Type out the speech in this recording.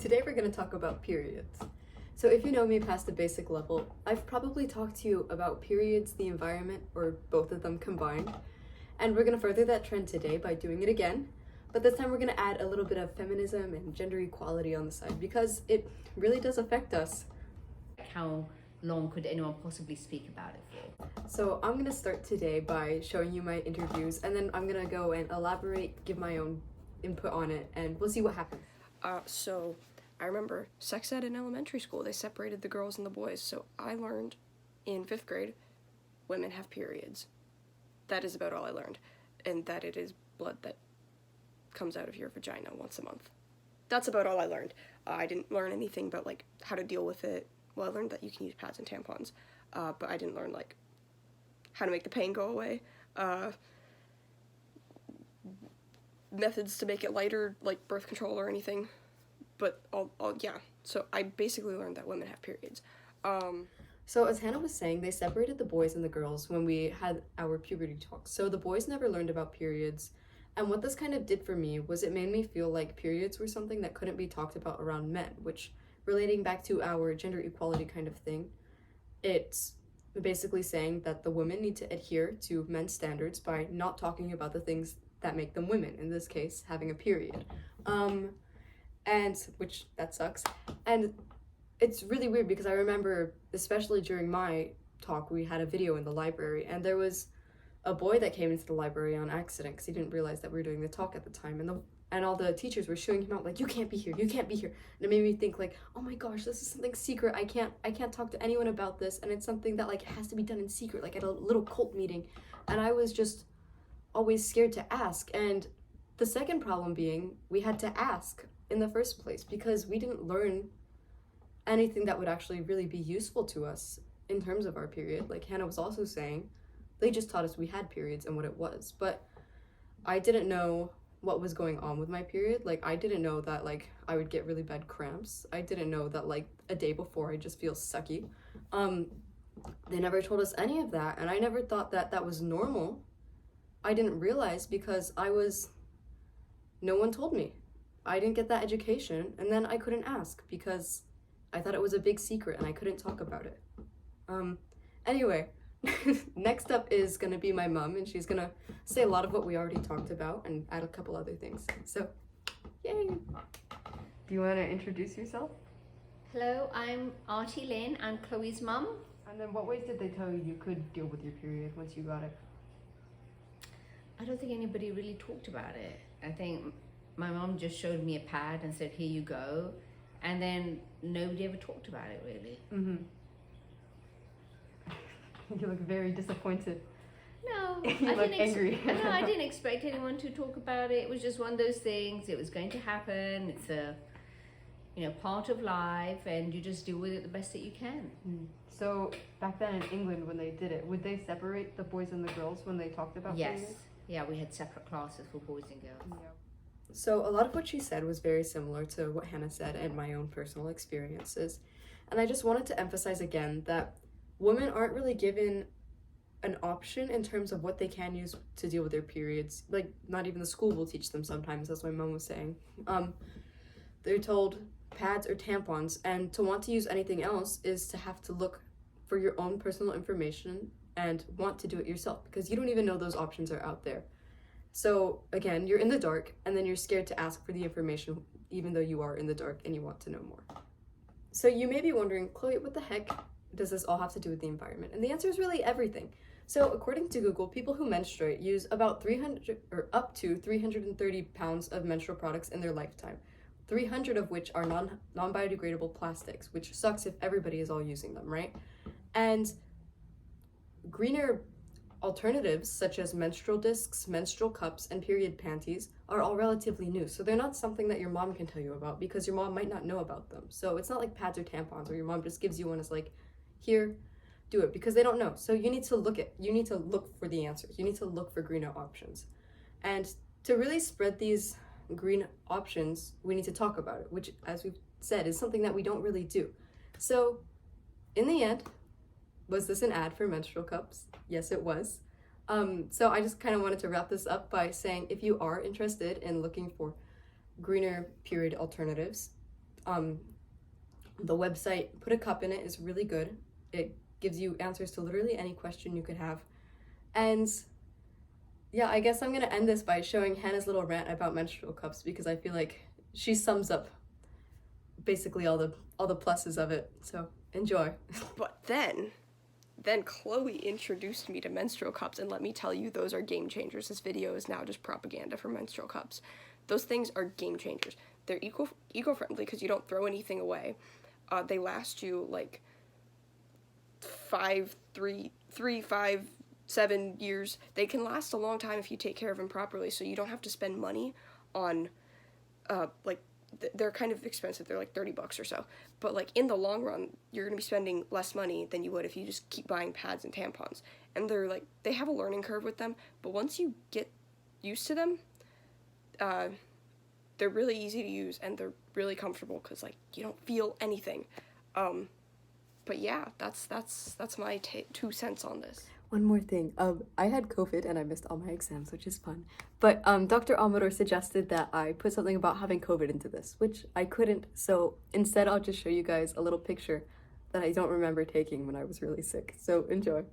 Today we're going to talk about periods. So if you know me past the basic level, I've probably talked to you about periods, the environment, or both of them combined. And we're going to further that trend today by doing it again. But this time we're going to add a little bit of feminism and gender equality on the side because it really does affect us. How long could anyone possibly speak about it for? So I'm going to start today by showing you my interviews, and then I'm going to go and elaborate, give my own input on it, and we'll see what happens. So I remember sex ed in elementary school, they separated the girls and the boys. So I learned in 5th grade, women have periods. That is about all I learned. And that it is blood that comes out of your vagina once a month. That's about all I learned. I didn't learn anything about like how to deal with it. Well, I learned that you can use pads and tampons, but I didn't learn like how to make the pain go away. Methods to make it lighter, like birth control or anything, but yeah. So I basically learned that women have periods. So as Hannah was saying, they separated the boys and the girls when we had our puberty talks. So the boys never learned about periods, and what this kind of did for me was it made me feel like periods were something that couldn't be talked about around men, which, relating back to our gender equality kind of thing, it's basically saying that the women need to adhere to men's standards by not talking about the things that make them women, in this case having a period, and which that sucks. And it's really weird because I remember, especially during my talk, we had a video in the library, and there was a boy that came into the library on accident because he didn't realize that we were doing the talk at the time, and all the teachers were shooing him out like, you can't be here, and it made me think like, oh my gosh, this is something secret. I can't talk to anyone about this, and it's something that like has to be done in secret, like at a little cult meeting. And I was just always scared to ask. And the second problem being, we had to ask in the first place because we didn't learn anything that would actually really be useful to us in terms of our period. Like Hannah was also saying, they just taught us we had periods and what it was, but I didn't know what was going on with my period. Like I didn't know that like I would get really bad cramps. I didn't know that like a day before I just feel sucky. They never told us any of that, and I never thought that that was normal. I didn't realize because no one told me. I didn't get that education, and then I couldn't ask because I thought it was a big secret and I couldn't talk about it. Anyway, next up is gonna be my mom, and she's gonna say a lot of what we already talked about and add a couple other things. So, yay! Do you wanna introduce yourself? Hello, I'm Artie Lynn and Chloe's mum. And then what ways did they tell you you could deal with your period once you got it? I don't think anybody really talked about it. I think my mom just showed me a pad and said, here you go. And then nobody ever talked about it, really. Mm-hmm. You look very disappointed. No, You look angry. No, I didn't expect anyone to talk about it. It was just one of those things. It was going to happen. It's a, part of life, and you just deal with it the best that you can. So back then in England, when they did it, would they separate the boys and the girls when they talked about Yes. periods? Yeah, we had separate classes for boys and girls. Yeah. So a lot of what she said was very similar to what Hannah said and my own personal experiences. And I just wanted to emphasize again that women aren't really given an option in terms of what they can use to deal with their periods. Like, not even the school will teach them sometimes, as my mom was saying. They're told pads or tampons, and to want to use anything else is to have to look for your own personal information and want to do it yourself because you don't even know those options are out there. So again, you're in the dark, and then you're scared to ask for the information even though you are in the dark and you want to know more. So you may be wondering, Chloe, what the heck does this all have to do with the environment? And the answer is really everything. So according to Google, people who menstruate use about 300 or up to 330 pounds of menstrual products in their lifetime, 300 of which are non-biodegradable plastics, which sucks if everybody is all using them, right? And greener alternatives such as menstrual discs, menstrual cups, and period panties are all relatively new. So they're not something that your mom can tell you about because your mom might not know about them. So it's not like pads or tampons where your mom just gives you one as like, here, do it, because they don't know. So you need to look for the answers. You need to look for greener options. And to really spread these green options, we need to talk about it, which, as we've said, is something that we don't really do. So in the end, was this an ad for menstrual cups? Yes, it was. So I just kind of wanted to wrap this up by saying, if you are interested in looking for greener period alternatives, The website Put a Cup in It is really good. It gives you answers to literally any question you could have. And yeah, I guess I'm gonna end this by showing Hannah's little rant about menstrual cups because I feel like she sums up basically all the pluses of it. So enjoy. But then Chloe introduced me to menstrual cups, and let me tell you, those are game changers. This video is now just propaganda for menstrual cups. Those things are game changers. They're eco-friendly because you don't throw anything away. They last you like 7 years. They can last a long time if you take care of them properly, so you don't have to spend money on they're kind of expensive. They're like $30 or so, but like in the long run you're gonna be spending less money than you would if you just keep buying pads and tampons. And they have a learning curve with them, but once you get used to them, they're really easy to use and they're really comfortable because like you don't feel anything. But yeah, that's my 2 cents on this. One more thing. I had COVID and I missed all my exams, which is fun. But Dr. Amador suggested that I put something about having COVID into this, which I couldn't. So instead, I'll just show you guys a little picture that I don't remember taking when I was really sick. So enjoy.